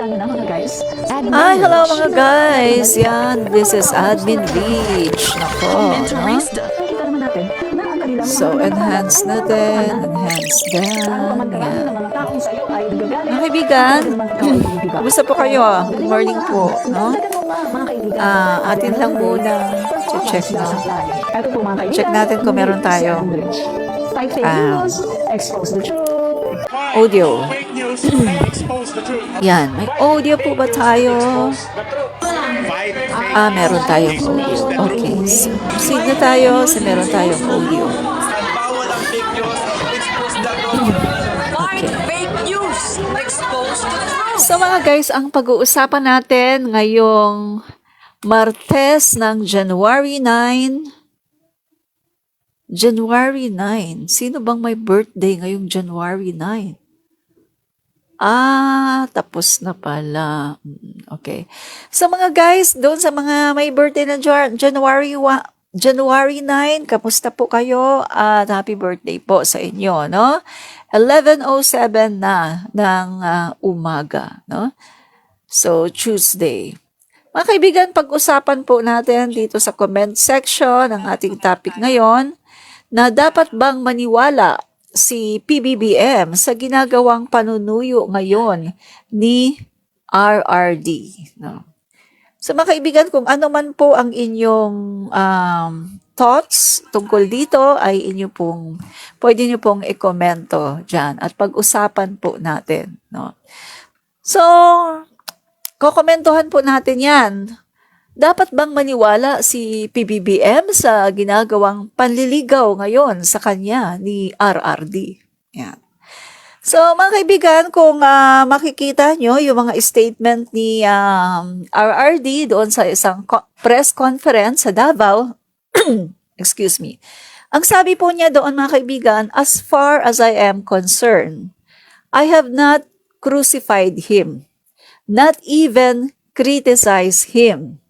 Ano na mga guys? Ay, hello mga guys! Yan, this is Admin Beach. Nako, no? Nakikita naman natin na ang kanilang mga So, enhance natin. pinagpapala Enhance ano pa man down. karami Yan. ng mga taong sa'yo ay gagalit. Mga kaibigan, At naman ikaw ay bibigay. kumusta po kayo? Good morning po, no? Dagdagan mo mga kaibigan. Atin lang muna. Check na. Ito po mga kaibigan. Check natin kung meron tayo. 5 fake news, expose the truth. Audio. Fake news, expose the truth. Yan, may audio po ba tayo? Fight fake Meron tayong audio. Okay, so proceed na tayo sa meron tayong audio. Bawal ang fake news, expose the truth. Okay. Fake news, expose the truth. So mga guys, ang pag-uusapan natin ngayong Martes ng January 9. January 9. Sino bang may birthday ngayong January 9? Tapos na pala. Okay. So mga guys, doon sa mga may birthday ng January 9, kamusta po kayo? At happy birthday po sa inyo, no? 11:07 na ng umaga, no? So, Tuesday. Mga kaibigan, pag-usapan po natin dito sa comment section ang ating topic ngayon na dapat bang maniwala si PBBM sa ginagawang panunuyo ngayon ni RRD. No? So mga kaibigan, kung ano man po ang inyong thoughts tungkol dito ay pwede nyo pong i-komento dyan at pag-usapan po natin. No? So, kokomentuhan po natin yan. Dapat bang maniwala si PBBM sa ginagawang panliligaw ngayon sa kanya ni RRD? Yan. So mga kaibigan, kung makikita nyo yung mga statement ni RRD doon sa isang press conference sa Davao, excuse me, ang sabi po niya doon mga kaibigan, as far as I am concerned, I have not crucified him, not even criticized him.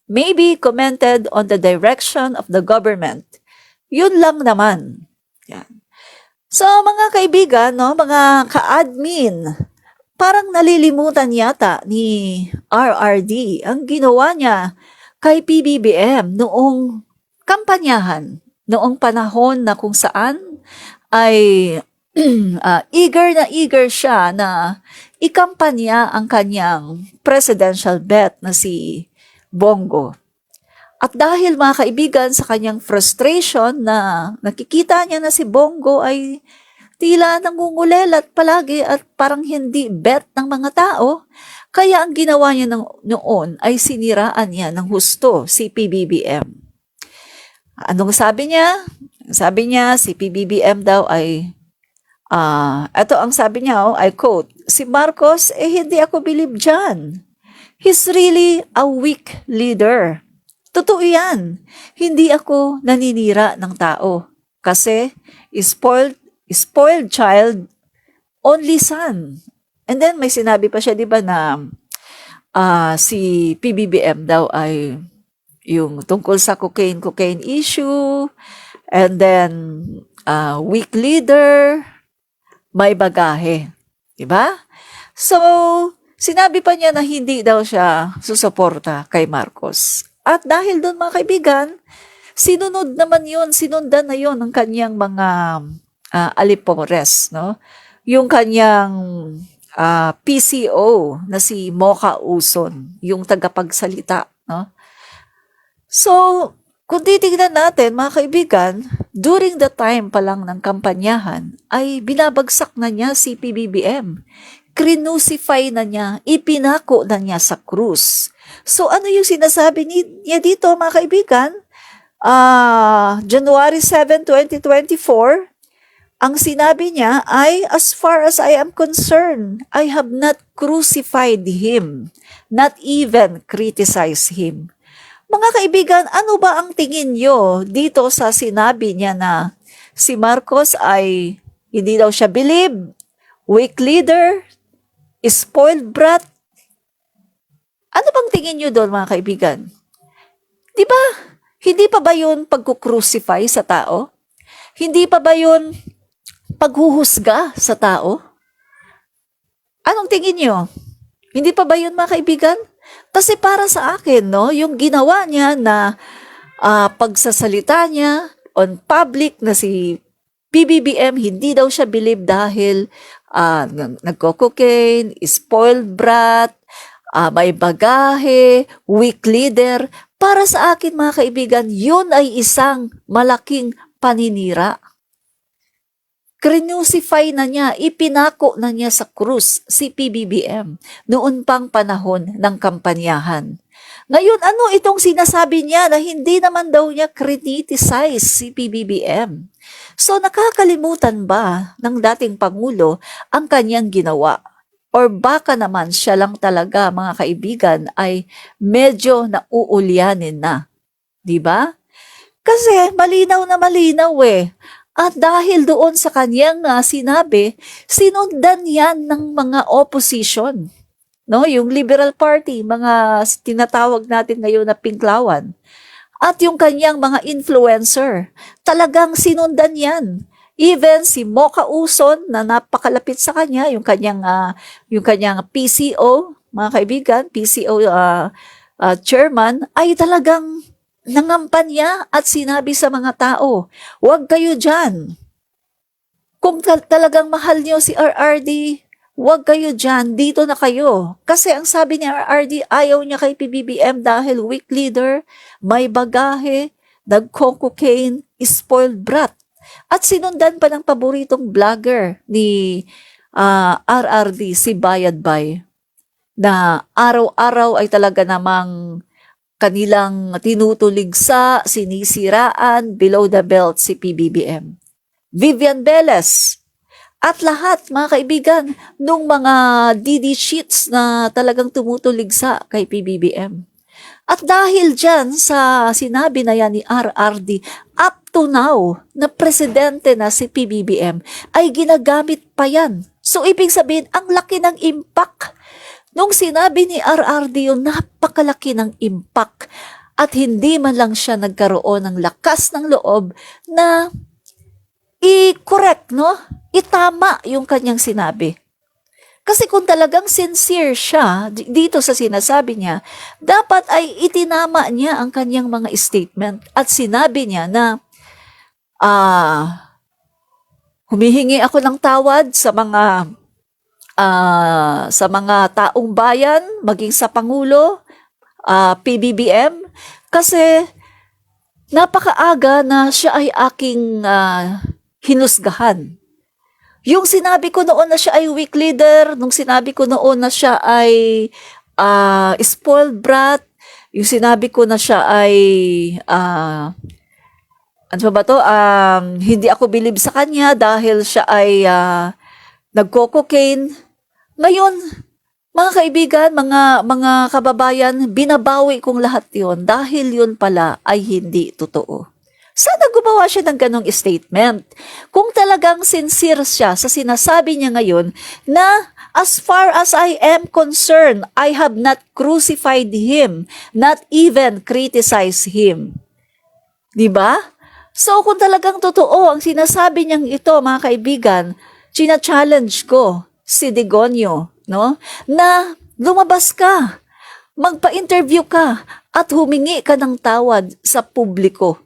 Maybe commented on the direction of the government. Yun lang naman. Yan. So mga kaibigan, no, mga ka-admin, parang nalilimutan yata ni RRD ang ginawa niya kay PBBM noong kampanyahan, noong panahon na kung saan ay eager siya na ikampanya ang kanyang presidential bet na si Bongo. At dahil mga kaibigan sa kanyang frustration na nakikita niya na si Bongo ay tila nangungulelat palagi at parang hindi bet ng mga tao, kaya ang ginawa niya noon ay siniraan niya ng husto si PBBM. Anong sabi niya? Sabi niya si PBBM daw ay ito ang sabi niya, I quote, si Marcos, hindi ako believe dyan. He's really a weak leader. Totoo yan. Hindi ako naninira ng tao. Kasi, spoiled child, only son. And then, may sinabi pa siya, di ba, na si PBBM daw ay yung tungkol sa cocaine issue, and then, weak leader, may bagahe. Di ba? So, sinabi pa niya na hindi daw siya susuporta kay Marcos. At dahil doon mga kaibigan, sinundan na yun ng kanyang mga alipores, no? Yung kanyang PCO na si Mocha Uson, yung tagapagsalita, no? So, kung titignan natin mga kaibigan, during the time pa lang ng kampanyahan, ay binabagsak na niya si PBBM. Crucify na niya, ipinako na niya sa krus. So ano yung sinasabi niya dito mga kaibigan? January 7, 2024, ang sinabi niya ay, as far as I am concerned, I have not crucified him, not even criticized him. Mga kaibigan, ano ba ang tingin niyo dito sa sinabi niya na si Marcos ay hindi daw siya believe, weak leader, spoiled brat? Ano bang tingin nyo doon mga kaibigan? Di ba? Hindi pa ba yun pagkukrucify sa tao? Hindi pa ba yun paghuhusga sa tao? Anong tingin nyo? Hindi pa ba yun, mga kaibigan? Kasi para sa akin, no, yung ginawa niya na pagsasalita niya on public na si PBBM, hindi daw siya believe dahil nagko-cocaine, spoiled brat, may bagahe, weak leader. Para sa akin, mga kaibigan, yun ay isang malaking paninira. Crucify na niya, ipinako na niya sa krus si PBBM noon pang panahon ng kampanyahan. Ngayon, ano itong sinasabi niya na hindi naman daw niya criticize si PBBM? So, nakakalimutan ba ng dating Pangulo ang kanyang ginawa? Or baka naman siya lang talaga, mga kaibigan, ay medyo nauulyanin na. Diba? Kasi malinaw na malinaw eh. At dahil doon sa kanyang sinabi, sinundan yan ng mga opposition. No, yung Liberal Party, mga tinatawag natin ngayon na pinklawan. At yung kanyang mga influencer, talagang sinundan yan. Even si Mocha Uson na napakalapit sa kanya, yung kanyang PCO, mga kaibigan, PCO chairman, ay talagang nangampanya at sinabi sa mga tao, huwag kayo dyan. Kung talagang mahal niyo si RRD, huwag kayo dyan, dito na kayo. Kasi ang sabi ni RRD, ayaw niya kay PBBM dahil weak leader, may bagahe, nagko-cocaine, spoiled brat. At sinundan pa ng paboritong vlogger ni RRD, si Bayadbay, na araw-araw ay talaga namang kanilang tinutuligsa, sinisiraan, below the belt si PBBM. Vivian Velez, at lahat, mga kaibigan, nung mga DD sheets na talagang tumutuligsa kay PBBM. At dahil dyan sa sinabi na yan ni RRD, up to now, na presidente na si PBBM, ay ginagamit pa yan. So, ibig sabihin, ang laki ng impact. Nung sinabi ni RRD yun, napakalaki ng impact. At hindi man lang siya nagkaroon ng lakas ng loob na i-correct, no? Itama yung kanyang sinabi. Kasi kung talagang sincere siya dito sa sinasabi niya, dapat ay itinama niya ang kanyang mga statement at sinabi niya na humihingi ako ng tawad sa mga taong bayan, maging sa Pangulo, PBBM, kasi napakaaga na siya ay aking hinusgahan. Yung sinabi ko noon na siya ay weak leader, nung sinabi ko noon na siya ay spoiled brat, yung sinabi ko na siya ay ano ba to? Hindi ako believe sa kanya dahil siya ay nagko-cocaine. Ngayon, mga kaibigan, mga kababayan, binabawi kong lahat yon dahil yun pala ay hindi totoo. Sana gumawa siya ng ganong statement. Kung talagang sincere siya sa sinasabi niya ngayon na as far as I am concerned, I have not crucified him, not even criticized him. Diba? So kung talagang totoo ang sinasabi niyang ito, mga kaibigan, china-challenge ko si Digonio, no? Na lumabas ka, magpa-interview ka at humingi ka ng tawad sa publiko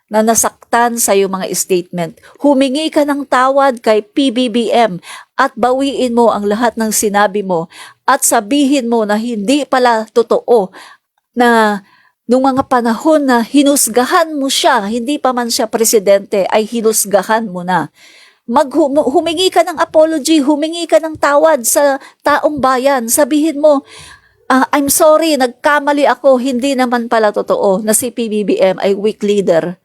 na nasaktan sa iyong mga statement. Humingi ka ng tawad kay PBBM at bawiin mo ang lahat ng sinabi mo at sabihin mo na hindi pala totoo na nung mga panahon na hinusgahan mo siya, hindi pa man siya presidente, ay hinusgahan mo na. Humingi ka ng apology, humingi ka ng tawad sa taong bayan. Sabihin mo, I'm sorry, nagkamali ako, hindi naman pala totoo na si PBBM ay weak leader.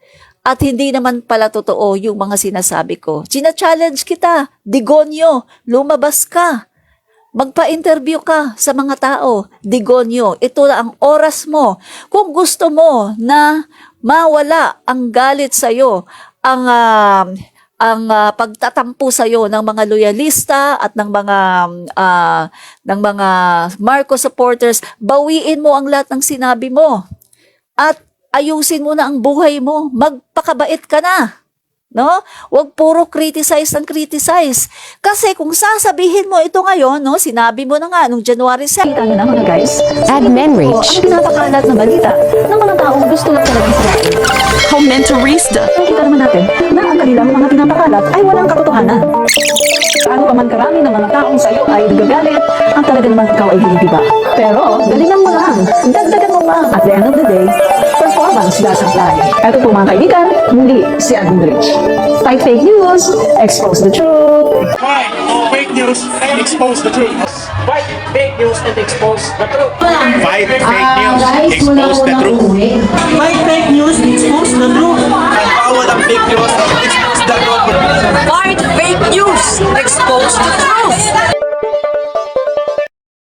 At hindi naman pala totoo yung mga sinasabi ko. China-challenge kita, Digonio, lumabas ka. Magpa-interview ka sa mga tao. Digonio, ito na ang oras mo. Kung gusto mo na mawala ang galit sa'yo, ang pagtatampo sa'yo ng mga loyalista at ng mga Marcos supporters, bawiin mo ang lahat ng sinabi mo. At ayusin mo na ang buhay mo. Magpakabait ka na. No? Huwag puro criticize and criticize. Kasi kung sasabihin mo ito ngayon, no, sinabi mo na nga nung January 7, Kita nyo na mga guys. Admin Ito reach. ang pinapakalat na balita ng mga taong gusto lang talaga Israel. Comentarista. Nakita naman natin na ang kanilang mga pinapakalat ay walang katotohanan. Paano pa man karami ng mga taong sa iyo ay nagagalit, ang talaga naman ikaw ay hindi ba? Pero, galingan mo lang. Dagdagan mo pa. At the end of the day, performance doesn't lie. Ito po mga kaibigan, muli si Admin Rich. Fight fake news, expose the truth. Fight fake news and expose the truth. Fight fake news and expose the truth. Fight fake news, expose the truth. Fight fake news, expose the truth. Ang bawal ang fake news, expose the truth. Fight fake news. Expose the truth.